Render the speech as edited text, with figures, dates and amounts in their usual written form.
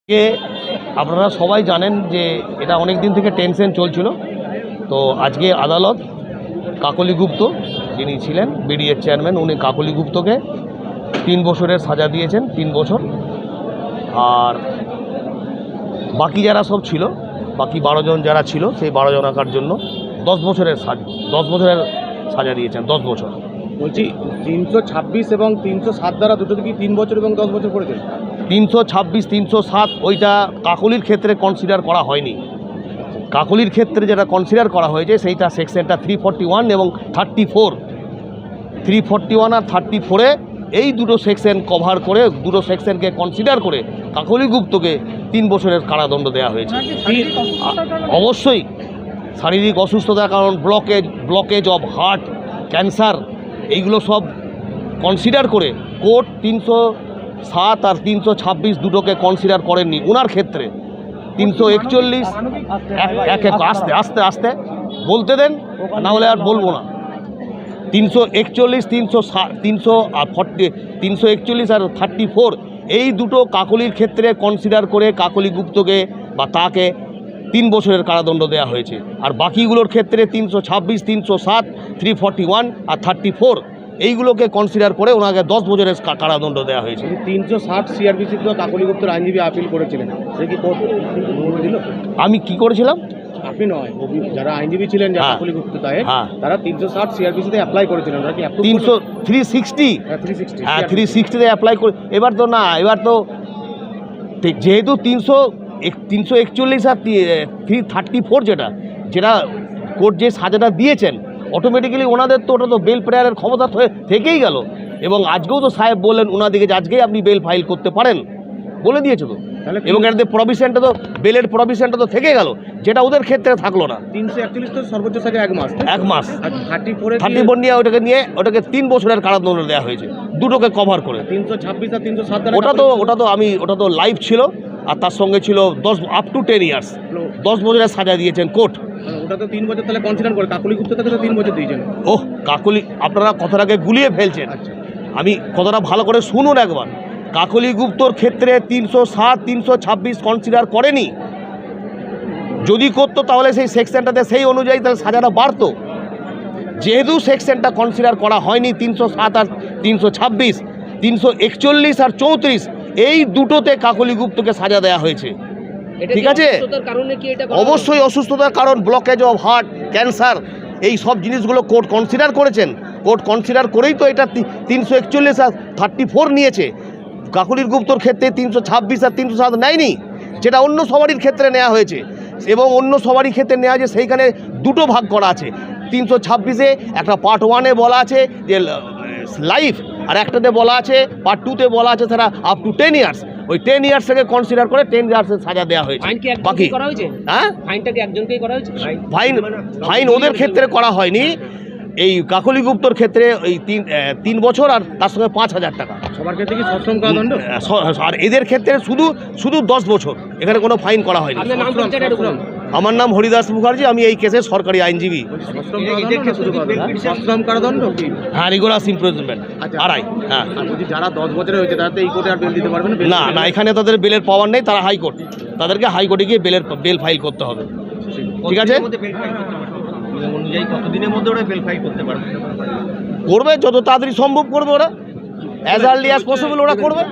কে আপনারা সবাই জানেন যে এটা অনেক দিন থেকে টেনশন চলছিল। তো আজকে আদালত কাকলি গুপ্ত যিনি ছিলেন বিডিএর চেয়ারম্যান, উনি কাকলি গুপ্তকে 3 বছরের সাজা দিয়েছেন, 3 বছর। আর বাকি যারা সব ছিল, বাকি 12 জন যারা ছিল, সেই 12 জনাকার জন্য 10 বছরের সাজা দিয়েছেন, 10 বছর। বলছি 326 এবং 307 দ্বারা দুটো কি 3 বছর এবং 10 বছর করেছে? 326, 307 ওইটা কাকলির ক্ষেত্রে কনসিডার করা হয়নি। কাকলির ক্ষেত্রে যেটা কনসিডার করা হয়েছে সেইটা সেকশনটা 341 এবং 34। 341 আর 34-এ এই দুটো সেকশন কভার করে, দুটো সেকশনকে কনসিডার করে কাকলি গুপ্তকে 3 বছরের কারাদণ্ড দেওয়া হয়েছে। অবশ্যই শারীরিক অসুস্থতার কারণ, ব্লকেজ অফ হার্ট, ক্যান্সার, এইগুলো সব কনসিডার করে কোর্ট 307 আর 326 দুটোকে কনসিডার করেননি ওনার ক্ষেত্রে। 341 আস্তে আস্তে বলতে দেন, না হলে আর বলবো না। 341, 341 আর 34 এই দুটো কাকলির ক্ষেত্রে কনসিডার করে কাকলি গুপ্তকে বা তাকে 3 বছরের কারাদণ্ড দেওয়া হয়েছে। আর বাকিগুলোর ক্ষেত্রে 326, 307, 341 আর 34 এইগুলোকে কনসিডার করে ওনাকে 10 বছরের কারাদণ্ড দেওয়া হয়েছে। 360 সিআরপিসি তো কাকলি গুপ্তের আইনজীবী আপিল করেছিলেন, সে কি কোর্ট দিল? আমি কি করেছিলাম? আপনি নয়, যারা আইনজীবী ছিলেন কাকলি গুপ্ত তারা 360 সিআরপিসিতে অ্যাপ্লাই করেছিলেন, ওরা কি 360 হ্যাঁ 360-তে অ্যাপ্লাই করে। এবার তো না, এবার তো যেহেতু 341 আর 334 যেটা কোর্ট যে সাজাটা দিয়েছেন, অটোমেটিক্যালি ওনাদের তো ওটা তো বেল প্রেয়ারের ক্ষমতা থেকেই গেল। এবং আজকেও তো সাহেব বললেন ওনাদিকে যে আজকেই আপনি বেল ফাইল করতে পারেন, বলে দিয়েছে তো। এবং এটাতে প্রভিশনটা তো, বেলের প্রভিশনটা তো থেকে গেল, যেটা ওদের ক্ষেত্রে থাকলো না। 341 তো সর্বোচ্চ সাজা 1 মাস। 1 মাস। 34 নিয়ে ওটাকে 3 বছরের কারাদণ্ড দেওয়া হয়েছে, দুটোকে কভার করে। 326 আর 307 ওটা তো লাইভ ছিল, আর তার সঙ্গে ছিল 10 আপ টু 10 ইয়ার্স 10 বছরের সাজা দিয়েছেন কোর্ট। ওটা তো 3 বছর তাহলে কনসিডার করে কাকলি গুপ্ত তাকে তো 3 বছর দিয়েছেন। কাকলি, আপনারা কথাটাকে গুলিয়ে ফেলছেন। আমি কথাটা ভালো করে শুনুন একবার। কাকলি গুপ্তর ক্ষেত্রে 307, 326 কনসিডার করেনি। যদি করতো তাহলে সেই সেকশনটাতে সেই অনুযায়ী তাহলে সাজাটা বাড়তো। যেহেতু সেকশনটা কনসিডার করা হয়নি, 307 আর 326, 341 আর 34 এই দুটোতে কাকলি গুপ্তকে সাজা দেওয়া হয়েছে। ঠিক আছে, অবশ্যই অসুস্থতার কারণ, ব্লকেজ অফ হার্ট, ক্যান্সার, এই সব জিনিসগুলো কোর্ট কনসিডার করেছেন। কোর্ট কনসিডার করেই তো এটা 341 আর 34 নিয়েছে। কাকলির গুপ্তর ক্ষেত্রে 326 আর 307 নেয়নি, যেটা অন্য সবারই ক্ষেত্রে নেওয়া হয়েছে। এবং অন্য সবারই ক্ষেত্রে নেওয়া আছে, সেইখানে দুটো ভাগ করা আছে। 326-এ একটা পার্ট 1-এ বলা আছে যে লাইফ, আর একটাতে বলা আছে পার্ট 2-তে বলা আছে তারা আপ টু 10 ইয়ার্স। ওই 10 ইয়ার্স থেকে কনসিডার করে 10 ইয়ার্সের সাজা দেওয়া হয়েছে। বাকি হ্যাঁ ফাইন ওদের ক্ষেত্রে করা হয়নি। এই কাকলি গুপ্তর ক্ষেত্রে এই 3 বছর আর তার সঙ্গে 5,000 টাকা। সবার ক্ষেত্রে কি সশ্রম কারাদণ্ড? আর এদের ক্ষেত্রে শুধু 10 বছর, এখানে কোনো ফাইন করা হয়নি। আমার নাম হরিদাস মুখার্জি, আমি এই কেসের সরকারি আইনজীবী। হ্যাঁ, রিগোরাস ইমপ্রিজনমেন্ট, আড়াই। হ্যাঁ, যারা 10 বছরের হয়েছে তারা এই কোর্টে আর বেল দিতে পারবে না? না, এখানে তাদের বেলের পাওয়ার নেই, তারা হাইকোর্ট, তাদেরকে হাইকোর্টে গিয়ে বেল ফাইল করতে হবে। ঠিক আছে, কতদিনের মধ্যে ওরা বেল ফাইল করতে পারবে? করবে, যত তাড়াতাড়ি সম্ভব করবে ওরা, অ্যাজ আর্লি অ্যাজ পসিবল ওরা করবে।